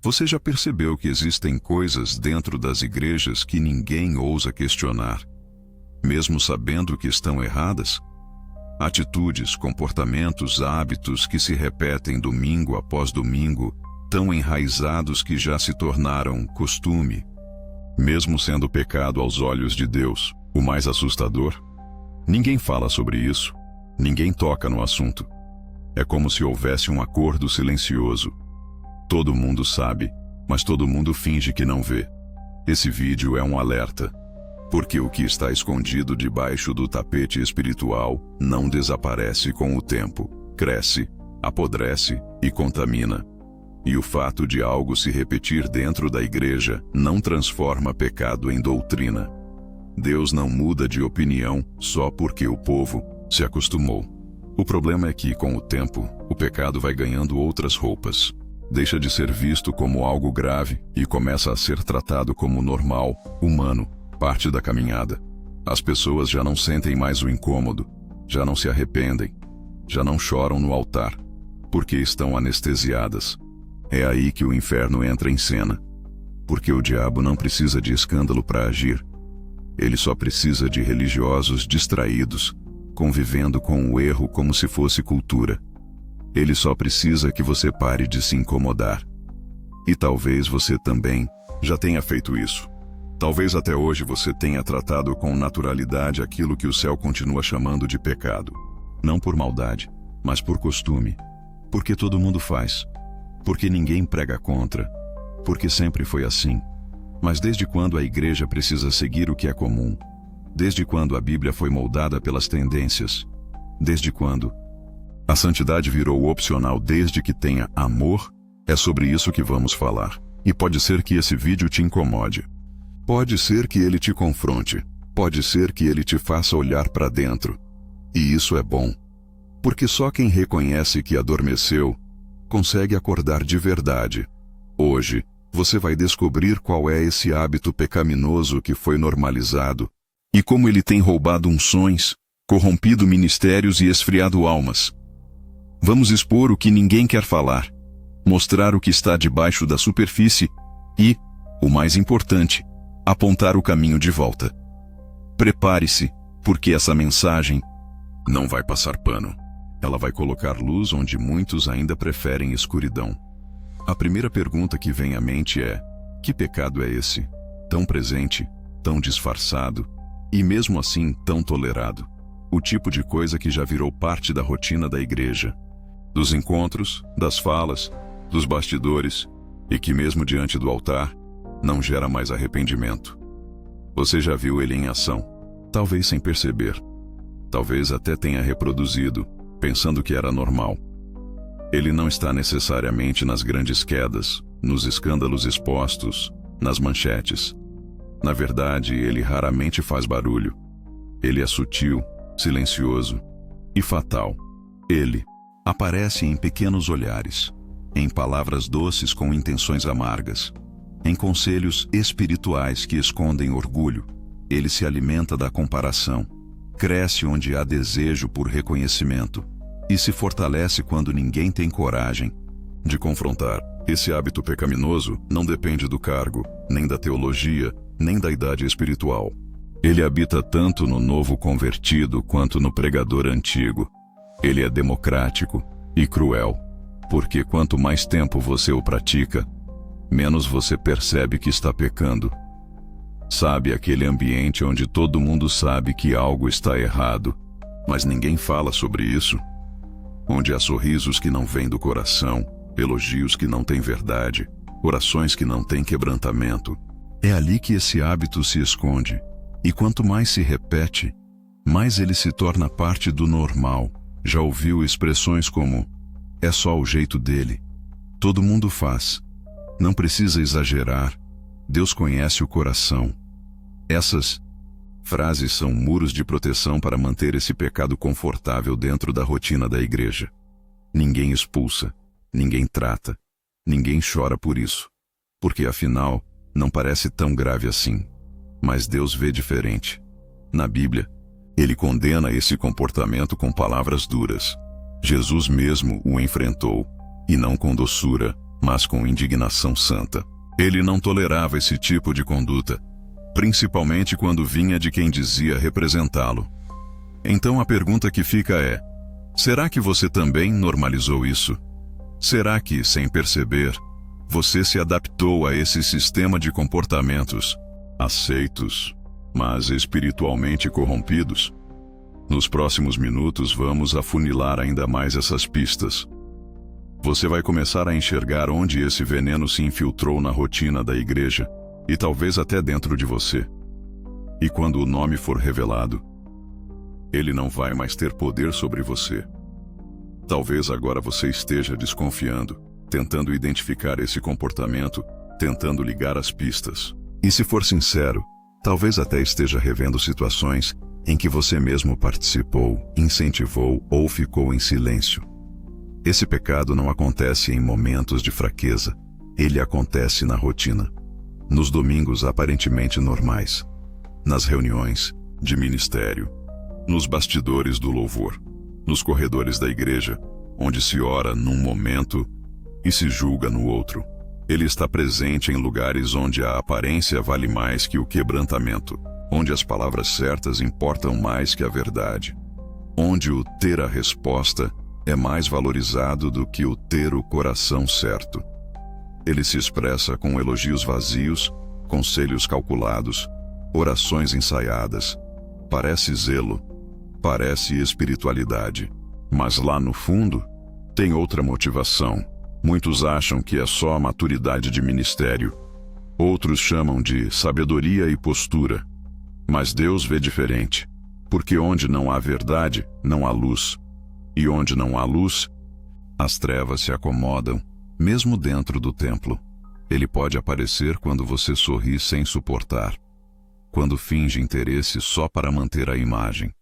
Você já percebeu que existem coisas dentro das igrejas que ninguém ousa questionar, mesmo sabendo que estão erradas? Atitudes, comportamentos, hábitos que se repetem domingo após domingo, tão enraizados que já se tornaram costume. Mesmo sendo pecado aos olhos de Deus, o mais assustador, ninguém fala sobre isso, ninguém toca no assunto. É como se houvesse um acordo silencioso. Todo mundo sabe, mas todo mundo finge que não vê. Esse vídeo é um alerta, porque o que está escondido debaixo do tapete espiritual não desaparece com o tempo, cresce, apodrece e contamina. E o fato de algo se repetir dentro da igreja não transforma pecado em doutrina. Deus não muda de opinião só porque o povo se acostumou. O problema é que, com o tempo, o pecado vai ganhando outras roupas. Deixa de ser visto como algo grave e começa a ser tratado como normal, humano, parte da caminhada. As pessoas já não sentem mais o incômodo, já não se arrependem, já não choram no altar, porque estão anestesiadas. É aí que o inferno entra em cena, porque o diabo não precisa de escândalo para agir. Ele só precisa de religiosos distraídos, convivendo com o erro como se fosse cultura. Ele só precisa que você pare de se incomodar. E talvez você também já tenha feito isso. Talvez até hoje você tenha tratado com naturalidade aquilo que o céu continua chamando de pecado. Não por maldade, mas por costume. Porque todo mundo faz. Porque ninguém prega contra. Porque sempre foi assim. Mas desde quando a igreja precisa seguir o que é comum? Desde quando a Bíblia foi moldada pelas tendências? Desde quando? A santidade virou opcional desde que tenha amor? É sobre isso que vamos falar. E pode ser que esse vídeo te incomode. Pode ser que ele te confronte. Pode ser que ele te faça olhar para dentro. E isso é bom. Porque só quem reconhece que adormeceu consegue acordar de verdade. Hoje, você vai descobrir qual é esse hábito pecaminoso que foi normalizado e como ele tem roubado unções, corrompido ministérios e esfriado almas. Vamos expor o que ninguém quer falar, mostrar o que está debaixo da superfície e, o mais importante, apontar o caminho de volta. Prepare-se, porque essa mensagem não vai passar pano. Ela vai colocar luz onde muitos ainda preferem escuridão. A primeira pergunta que vem à mente é: que pecado é esse? Tão presente, tão disfarçado, e mesmo assim tão tolerado. O tipo de coisa que já virou parte da rotina da igreja, dos encontros, das falas, dos bastidores, e que mesmo diante do altar, não gera mais arrependimento. Você já viu ele em ação, talvez sem perceber. Talvez até tenha reproduzido, pensando que era normal. Ele não está necessariamente nas grandes quedas, nos escândalos expostos, nas manchetes. Na verdade, ele raramente faz barulho. Ele é sutil, silencioso e fatal. Ele aparece em pequenos olhares, em palavras doces com intenções amargas, em conselhos espirituais que escondem orgulho. Ele se alimenta da comparação, cresce onde há desejo por reconhecimento e se fortalece quando ninguém tem coragem de confrontar. Esse hábito pecaminoso não depende do cargo, nem da teologia, nem da idade espiritual. Ele habita tanto no novo convertido quanto no pregador antigo. Ele é democrático e cruel, porque quanto mais tempo você o pratica, menos você percebe que está pecando. Sabe aquele ambiente onde todo mundo sabe que algo está errado, mas ninguém fala sobre isso? Onde há sorrisos que não vêm do coração, elogios que não têm verdade, orações que não têm quebrantamento. É ali que esse hábito se esconde. E quanto mais se repete, mais ele se torna parte do normal. Já ouviu expressões como: é só o jeito dele, todo mundo faz, não precisa exagerar, Deus conhece o coração. Essas frases são muros de proteção para manter esse pecado confortável dentro da rotina da igreja. Ninguém expulsa, ninguém trata, ninguém chora por isso, porque afinal não parece tão grave assim. Mas Deus vê diferente. Na Bíblia, ele condena esse comportamento com palavras duras. Jesus mesmo o enfrentou, e não com doçura, mas com indignação santa. Ele não tolerava esse tipo de conduta, principalmente quando vinha de quem dizia representá-lo. Então a pergunta que fica é: será que você também normalizou isso? Será que, sem perceber, você se adaptou a esse sistema de comportamentos aceitos, mas espiritualmente corrompidos? Nos próximos minutos vamos afunilar ainda mais essas pistas. Você vai começar a enxergar onde esse veneno se infiltrou na rotina da igreja e talvez até dentro de você. E quando o nome for revelado, ele não vai mais ter poder sobre você. Talvez agora você esteja desconfiando, tentando identificar esse comportamento, tentando ligar as pistas. E se for sincero, talvez até esteja revendo situações em que você mesmo participou, incentivou ou ficou em silêncio. Esse pecado não acontece em momentos de fraqueza, ele acontece na rotina. Nos domingos aparentemente normais, nas reuniões de ministério, nos bastidores do louvor, nos corredores da igreja, onde se ora num momento e se julga no outro. Ele está presente em lugares onde a aparência vale mais que o quebrantamento, onde as palavras certas importam mais que a verdade, onde o ter a resposta é mais valorizado do que o ter o coração certo. Ele se expressa com elogios vazios, conselhos calculados, orações ensaiadas. Parece zelo, parece espiritualidade, mas lá no fundo tem outra motivação. Muitos acham que é só a maturidade de ministério. Outros chamam de sabedoria e postura. Mas Deus vê diferente, porque onde não há verdade, não há luz. E onde não há luz, as trevas se acomodam, mesmo dentro do templo. Ele pode aparecer quando você sorri sem suportar, quando finge interesse só para manter a imagem,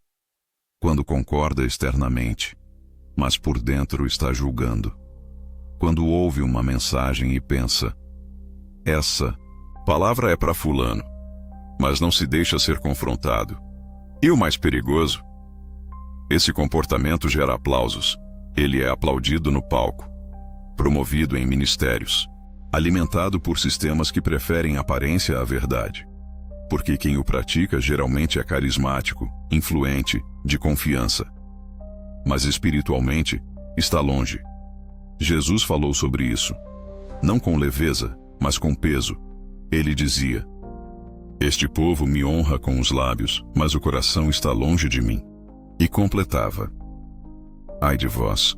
quando concorda externamente, mas por dentro está julgando. Quando ouve uma mensagem e pensa: essa palavra é para fulano, mas não se deixa ser confrontado. E o mais perigoso? Esse comportamento gera aplausos. Ele é aplaudido no palco, promovido em ministérios, alimentado por sistemas que preferem aparência à verdade. Porque quem o pratica geralmente é carismático, influente, de confiança. Mas espiritualmente, está longe. Jesus falou sobre isso, não com leveza, mas com peso. Ele dizia: este povo me honra com os lábios, mas o coração está longe de mim. E completava: ai de vós!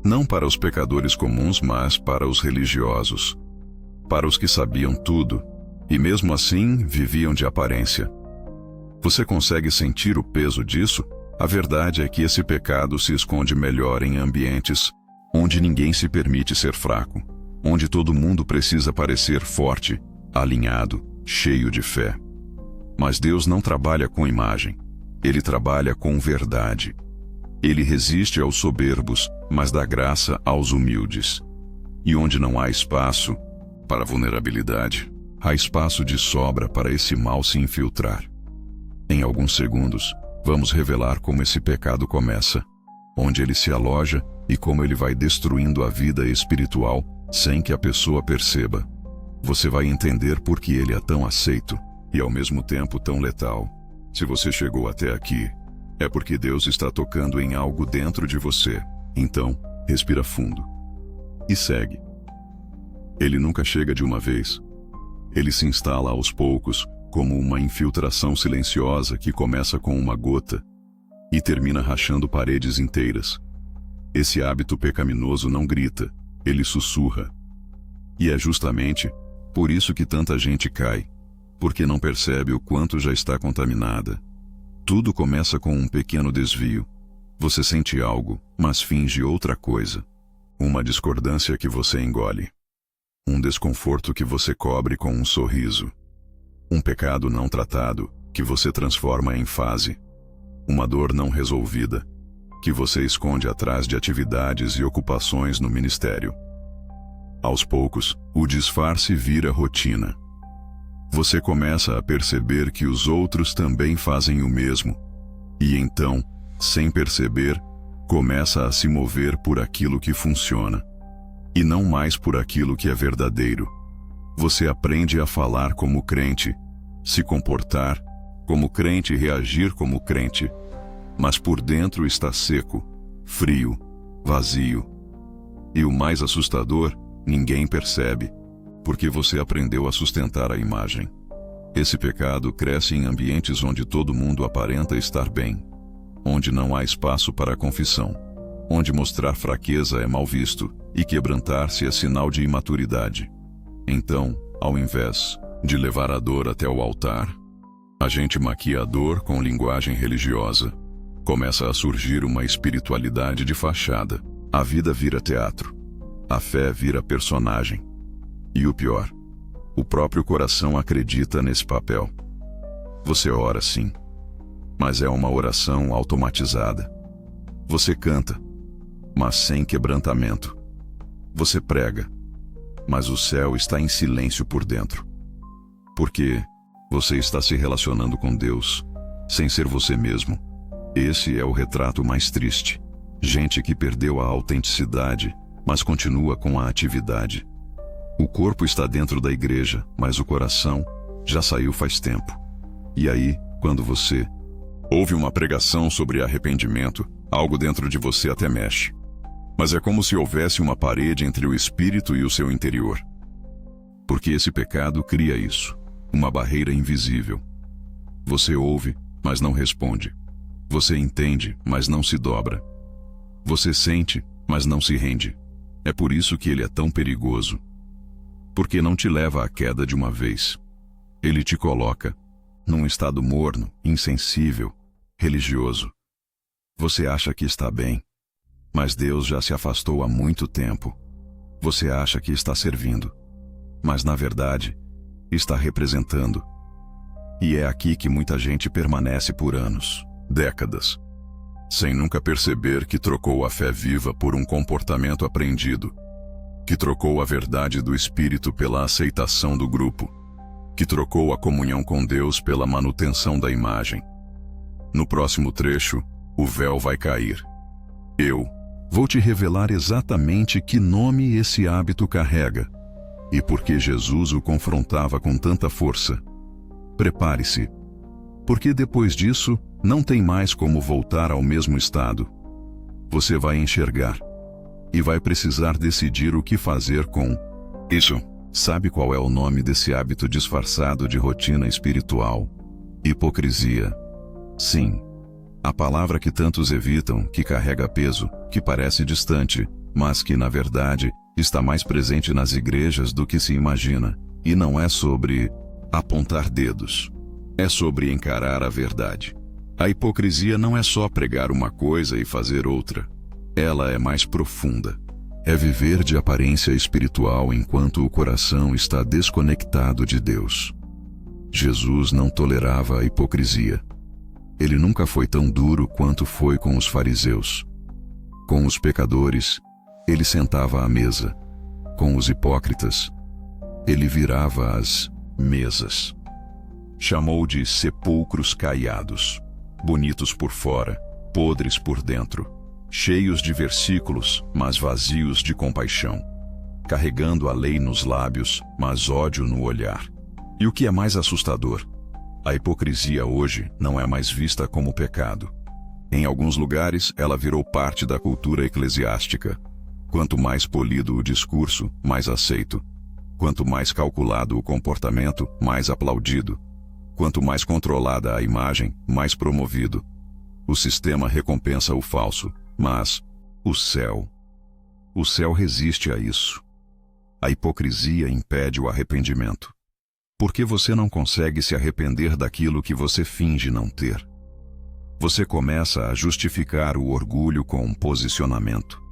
Não para os pecadores comuns, mas para os religiosos, para os que sabiam tudo, e mesmo assim viviam de aparência. Você consegue sentir o peso disso? A verdade é que esse pecado se esconde melhor em ambientes onde ninguém se permite ser fraco, onde todo mundo precisa parecer forte, alinhado, cheio de fé. Mas Deus não trabalha com imagem. Ele trabalha com verdade. Ele resiste aos soberbos, mas dá graça aos humildes. E onde não há espaço para vulnerabilidade, há espaço de sobra para esse mal se infiltrar. Em alguns segundos, vamos revelar como esse pecado começa, onde ele se aloja e como ele vai destruindo a vida espiritual sem que a pessoa perceba. Você vai entender por que ele é tão aceito e ao mesmo tempo tão letal. Se você chegou até aqui, é porque Deus está tocando em algo dentro de você. Então, respira fundo e segue. Ele nunca chega de uma vez. Ele se instala aos poucos, como uma infiltração silenciosa que começa com uma gota e termina rachando paredes inteiras. Esse hábito pecaminoso não grita, ele sussurra. E é justamente por isso que tanta gente cai, porque não percebe o quanto já está contaminada. Tudo começa com um pequeno desvio. Você sente algo, mas finge outra coisa. Uma discordância que você engole. Um desconforto que você cobre com um sorriso. Um pecado não tratado, que você transforma em fase. Uma dor não resolvida, que você esconde atrás de atividades e ocupações no ministério. Aos poucos, o disfarce vira rotina. Você começa a perceber que os outros também fazem o mesmo. E então, sem perceber, começa a se mover por aquilo que funciona. e não mais por aquilo que é verdadeiro. Você aprende a falar como crente, se comportar como crente e reagir como crente, mas por dentro está seco, frio, vazio. E o mais assustador, ninguém percebe, porque você aprendeu a sustentar a imagem. Esse pecado cresce em ambientes onde todo mundo aparenta estar bem, onde não há espaço para a confissão, onde mostrar fraqueza é mal visto e quebrantar-se é sinal de imaturidade. Então, ao invés de levar a dor até o altar, a gente maquia a dor com linguagem religiosa. Começa a surgir uma espiritualidade de fachada. A vida vira teatro. A fé vira personagem. E o pior, o próprio coração acredita nesse papel. Você ora sim, mas é uma oração automatizada. Você canta, mas sem quebrantamento. Você prega, mas o céu está em silêncio por dentro. Porque você está se relacionando com Deus sem ser você mesmo. Esse é o retrato mais triste. Gente que perdeu a autenticidade, mas continua com a atividade. O corpo está dentro da igreja, mas o coração já saiu faz tempo. E aí, quando você ouve uma pregação sobre arrependimento, algo dentro de você até mexe. Mas é como se houvesse uma parede entre o espírito e o seu interior. Porque esse pecado cria isso, uma barreira invisível. Você ouve, mas não responde. Você entende, mas não se dobra. Você sente, mas não se rende. É por isso que ele é tão perigoso. Porque não te leva à queda de uma vez. Ele te coloca num estado morno, insensível, religioso. Você acha que está bem, mas Deus já se afastou há muito tempo. Você acha que está servindo, mas na verdade, está representando. E é aqui que muita gente permanece por anos, décadas, sem nunca perceber que trocou a fé viva por um comportamento aprendido, que trocou a verdade do Espírito pela aceitação do grupo, que trocou a comunhão com Deus pela manutenção da imagem. No próximo trecho, o véu vai cair. Eu vou te revelar exatamente que nome esse hábito carrega e por que Jesus o confrontava com tanta força. Prepare-se, porque depois disso não tem mais como voltar ao mesmo estado. Você vai enxergar e vai precisar decidir o que fazer com isso. Sabe qual é o nome desse hábito disfarçado de rotina espiritual? Hipocrisia. Sim, a palavra que tantos evitam, que carrega peso, que parece distante, mas que na verdade está mais presente nas igrejas do que se imagina. E não é sobre apontar dedos. É sobre encarar a verdade. A hipocrisia não é só pregar uma coisa e fazer outra. Ela é mais profunda. É viver de aparência espiritual enquanto o coração está desconectado de Deus. Jesus não tolerava a hipocrisia. Ele nunca foi tão duro quanto foi com os fariseus. Com os pecadores, ele sentava à mesa. Com os hipócritas, ele virava as mesas. Chamou de sepulcros caiados, bonitos por fora, podres por dentro, cheios de versículos, mas vazios de compaixão, carregando a lei nos lábios, mas ódio no olhar. E o que é mais assustador, a hipocrisia hoje não é mais vista como pecado. Em alguns lugares, ela virou parte da cultura eclesiástica. Quanto mais polido o discurso, mais aceito. Quanto mais calculado o comportamento, mais aplaudido. Quanto mais controlada a imagem, mais promovido. O sistema recompensa o falso, mas o céu resiste a isso. A hipocrisia impede o arrependimento. Porque você não consegue se arrepender daquilo que você finge não ter. Você começa a justificar o orgulho com posicionamento.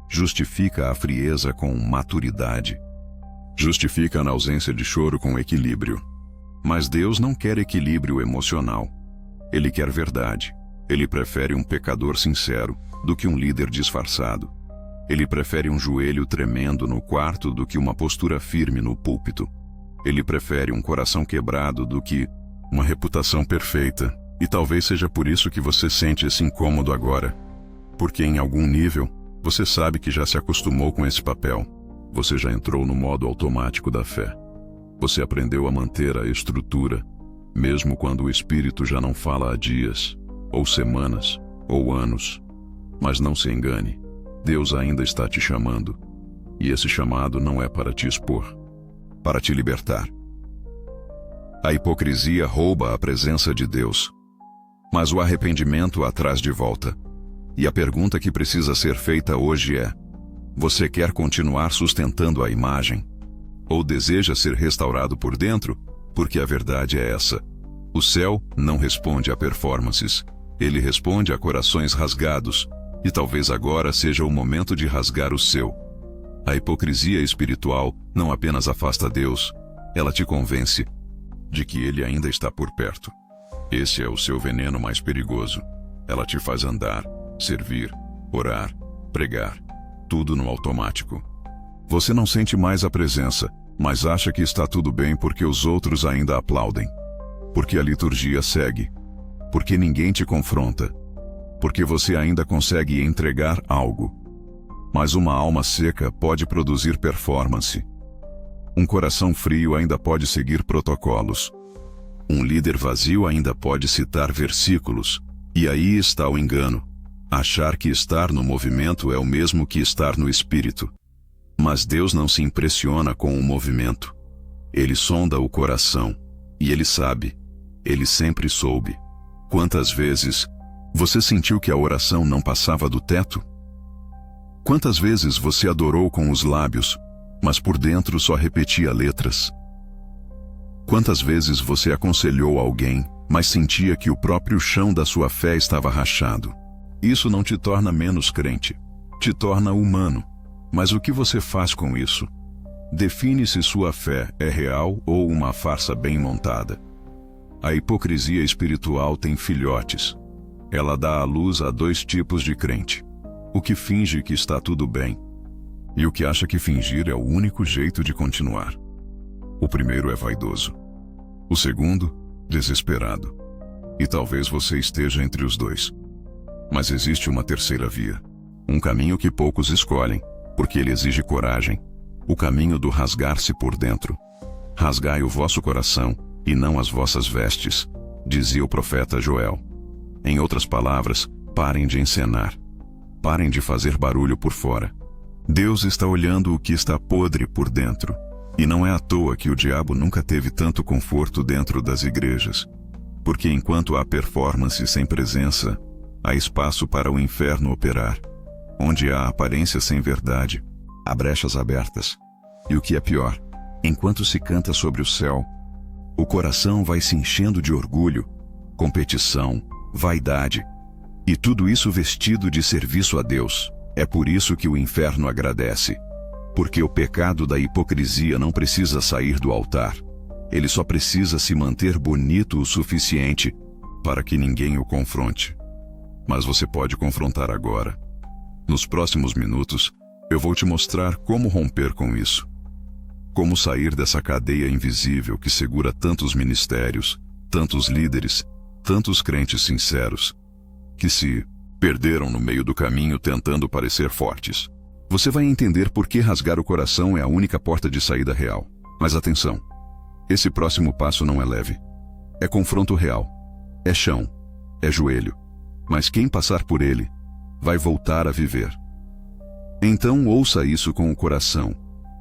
Justifica a frieza com maturidade. Justifica a ausência de choro com equilíbrio. Mas Deus não quer equilíbrio emocional. Ele quer verdade. Ele prefere um pecador sincero do que um líder disfarçado. Ele prefere um joelho tremendo no quarto do que uma postura firme no púlpito. Ele prefere um coração quebrado do que uma reputação perfeita. E talvez seja por isso que você sente esse incômodo agora. Porque em algum nível, você sabe que já se acostumou com esse papel. Você já entrou no modo automático da fé. Você aprendeu a manter a estrutura, mesmo quando o Espírito já não fala há dias, ou semanas, ou anos. Mas não se engane, Deus ainda está te chamando. E esse chamado não é para te expor, para te libertar. A hipocrisia rouba a presença de Deus, mas o arrependimento a traz de volta. E a pergunta que precisa ser feita hoje é: você quer continuar sustentando a imagem? Ou deseja ser restaurado por dentro? Porque a verdade é essa: o céu não responde a performances, ele responde a corações rasgados, e talvez agora seja o momento de rasgar o seu. A hipocrisia espiritual não apenas afasta Deus, ela te convence de que Ele ainda está por perto. Esse é o seu veneno mais perigoso. Ela te faz andar, servir, orar, pregar, tudo no automático. Você não sente mais a presença, mas acha que está tudo bem porque os outros ainda aplaudem. Porque a liturgia segue. Porque ninguém te confronta. Porque você ainda consegue entregar algo. Mas uma alma seca pode produzir performance. Um coração frio ainda pode seguir protocolos. Um líder vazio ainda pode citar versículos. E aí está o engano. Achar que estar no movimento é o mesmo que estar no espírito. Mas Deus não se impressiona com o movimento. Ele sonda o coração. E Ele sabe. Ele sempre soube. Quantas vezes você sentiu que a oração não passava do teto? Quantas vezes você adorou com os lábios, mas por dentro só repetia letras? Quantas vezes você aconselhou alguém, mas sentia que o próprio chão da sua fé estava rachado? Isso não te torna menos crente, te torna humano. Mas o que você faz com isso? Define se sua fé é real ou uma farsa bem montada. A hipocrisia espiritual tem filhotes. Ela dá à luz a dois tipos de crente: o que finge que está tudo bem, e o que acha que fingir é o único jeito de continuar. O primeiro é vaidoso. O segundo, desesperado. E talvez você esteja entre os dois. Mas existe uma terceira via. Um caminho que poucos escolhem, porque ele exige coragem. O caminho do rasgar-se por dentro. Rasgai o vosso coração, e não as vossas vestes, dizia o profeta Joel. Em outras palavras, parem de encenar. Parem de fazer barulho por fora. Deus está olhando o que está podre por dentro. E não é à toa que o diabo nunca teve tanto conforto dentro das igrejas. Porque enquanto há performance sem presença, há espaço para o inferno operar. Onde há aparência sem verdade, há brechas abertas. E o que é pior, enquanto se canta sobre o céu, o coração vai se enchendo de orgulho, competição, vaidade, e tudo isso vestido de serviço a Deus. É por isso que o inferno agradece. Porque o pecado da hipocrisia não precisa sair do altar. Ele só precisa se manter bonito o suficiente para que ninguém o confronte. Mas você pode confrontar agora. Nos próximos minutos, eu vou te mostrar como romper com isso. Como sair dessa cadeia invisível que segura tantos ministérios, tantos líderes, tantos crentes sinceros, que se perderam no meio do caminho tentando parecer fortes. Você vai entender por que rasgar o coração é a única porta de saída real. Mas atenção, esse próximo passo não é leve. É confronto real. É chão. É joelho. Mas quem passar por ele, vai voltar a viver. Então ouça isso com o coração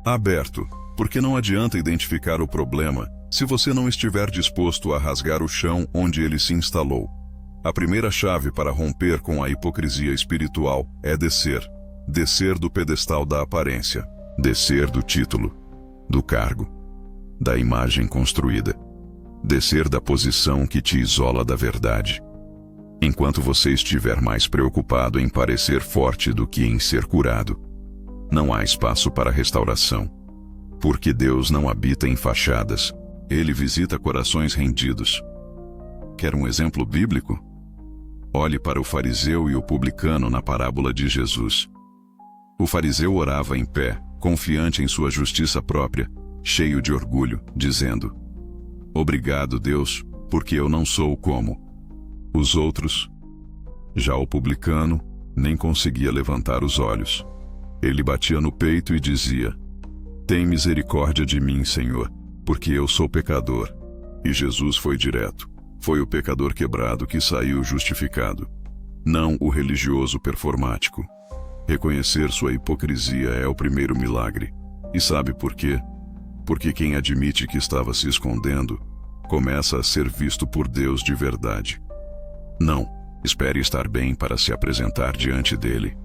aberto, porque não adianta identificar o problema se você não estiver disposto a rasgar o chão onde ele se instalou. A primeira chave para romper com a hipocrisia espiritual é descer. Descer do pedestal da aparência. Descer do título, do cargo, da imagem construída. Descer da posição que te isola da verdade. Enquanto você estiver mais preocupado em parecer forte do que em ser curado, não há espaço para restauração. Porque Deus não habita em fachadas, Ele visita corações rendidos. Quer um exemplo bíblico? Olhe para o fariseu e o publicano na parábola de Jesus. O fariseu orava em pé, confiante em sua justiça própria, cheio de orgulho, dizendo: "Obrigado, Deus, porque eu não sou como os outros." Já o publicano nem conseguia levantar os olhos. Ele batia no peito e dizia: Tem misericórdia de mim, Senhor, porque eu sou pecador. E Jesus foi direto. Foi o pecador quebrado que saiu justificado, não o religioso performático. Reconhecer sua hipocrisia é o primeiro milagre. E sabe por quê? Porque quem admite que estava se escondendo, começa a ser visto por Deus de verdade. Não espere estar bem para se apresentar diante dele.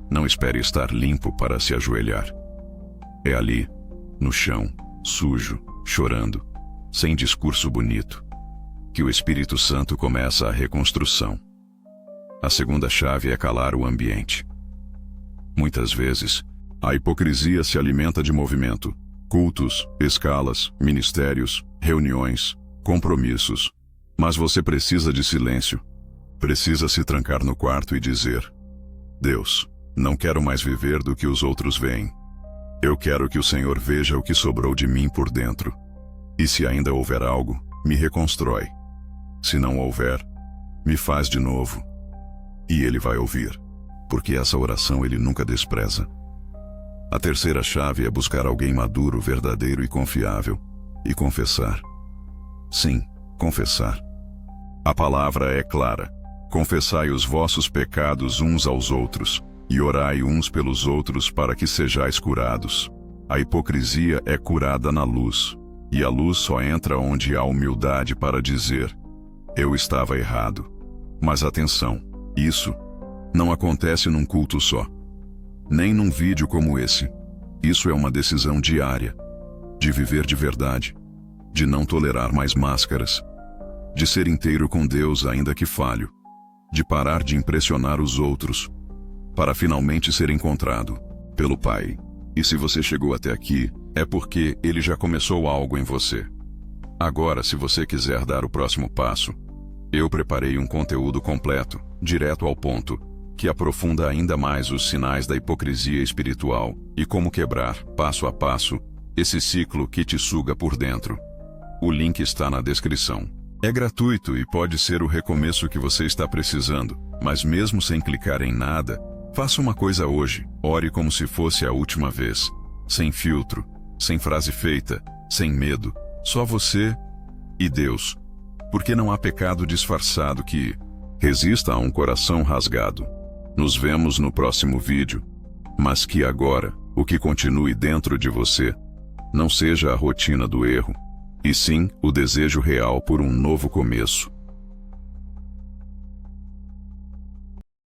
Não espere estar limpo para se ajoelhar. É ali, no chão, sujo, chorando, sem discurso bonito, que o Espírito Santo começa a reconstrução. A segunda chave é calar o ambiente. Muitas vezes, a hipocrisia se alimenta de movimento, cultos, escalas, ministérios, reuniões, compromissos. Mas você precisa de silêncio. Precisa se trancar no quarto e dizer: Deus, não quero mais viver do que os outros veem. Eu quero que o Senhor veja o que sobrou de mim por dentro. E se ainda houver algo, me reconstrói. Se não houver, me faz de novo. E Ele vai ouvir, porque essa oração Ele nunca despreza. A terceira chave é buscar alguém maduro, verdadeiro e confiável, e confessar. Sim, confessar. A palavra é clara: confessai os vossos pecados uns aos outros, e orai uns pelos outros para que sejais curados. A hipocrisia é curada na luz, e a luz só entra onde há humildade para dizer: eu estava errado. Mas atenção, isso não acontece num culto só, nem num vídeo como esse. Isso é uma decisão diária, de viver de verdade, de não tolerar mais máscaras, de ser inteiro com Deus ainda que falho, de parar de impressionar os outros, para finalmente ser encontrado pelo Pai. E se você chegou até aqui, é porque Ele já começou algo em você. Agora, se você quiser dar o próximo passo, eu preparei um conteúdo completo, direto ao ponto, que aprofunda ainda mais os sinais da hipocrisia espiritual e como quebrar, passo a passo, esse ciclo que te suga por dentro. O link está na descrição. É gratuito e pode ser o recomeço que você está precisando, mas mesmo sem clicar em nada, faça uma coisa hoje: ore como se fosse a última vez, sem filtro, sem frase feita, sem medo, só você e Deus. Porque não há pecado disfarçado que resista a um coração rasgado. Nos vemos no próximo vídeo, mas que agora, o que continue dentro de você, não seja a rotina do erro, e sim o desejo real por um novo começo.